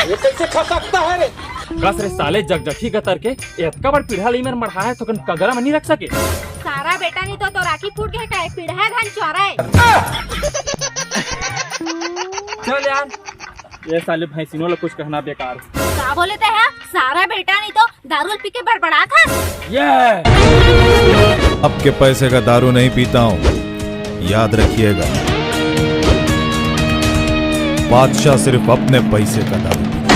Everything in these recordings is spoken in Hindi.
ये कैसे खा सकता है रे? कस रे साले जगजगी कतर के एतका बड़ पीढ़ा ली में मढ़ा है तो कगरा में नहीं रख सके। सारा बेटा नहीं तो राखी फूट गया का पीढ़ा धन चौरा है। चल यार ये साले भैंसिनों लोग कुछ कहना बेकार। क्या बोले थे है? सारा बेटा नहीं तो दारू पी के बड़बड़ा था। ये अब के पैसे का दारू नहीं पीता हूँ, याद रखिएगा। बादशाह सिर्फ अपने पैसे का दारू पीता है।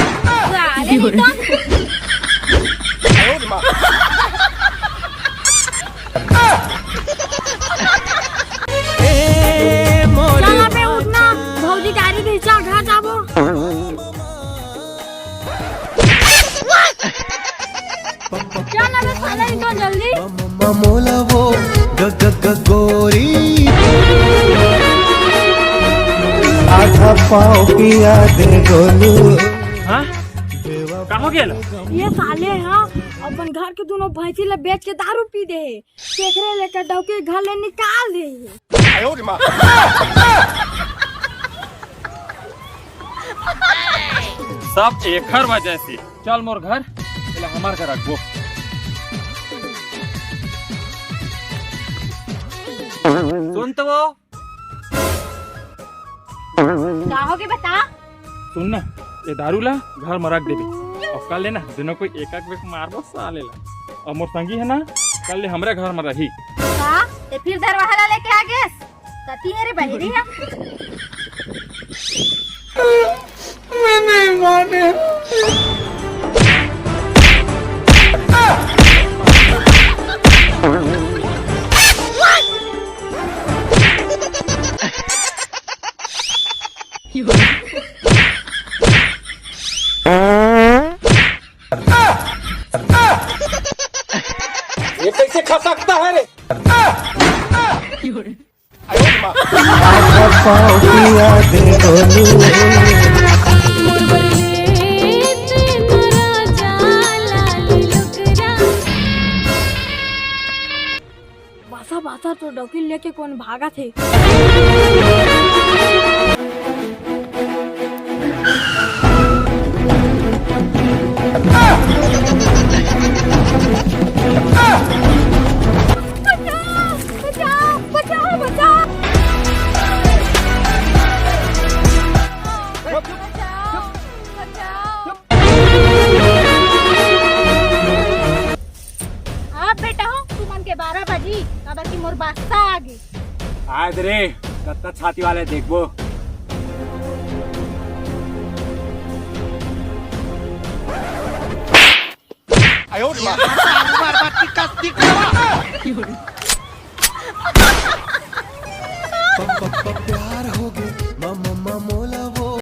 साले नहीं तो चला पे उठना भौजी गाड़ी भेजा घर जाबो। चल अबे साले नहीं तो जल्दी मोला वो गोरी आधा पाव पिया दे गोलू। हाँ का हो गया? ये साले हाँ अपन घर के दोनों भैंसी ले बेच के दारू पी दे है, केकरे लेकर डौके घर ले निकाल दे है। सब एकर वजह से। चल मोर घर पहले हमार घर रखबो। सुन तो वो क्या हो गया बता। सुन ना ये दारू ला घर में रख देबे और कल लेना दोनों कोई एक एक बेक मारबो साले ला। और मोर संगी है ना कल ले हमरे घर में रही। हाँ ते फिर दरवाजा लेके आ गए कती है रे बहिरी है। मैंने माने ये कैसे खा सकता है रे? आधा पाव पिया दे गोलू। बासा बासा तो डौकी लेके कौन भागा थे। बचाओ बचाओ बचाओ बचाओ बचाओ। हाँ बेटा हो तू मन के 12 बजी अब की मोर बास्ता आ गई। आज रे कत्ता छाती वाले देखबो। आयो रे माँ।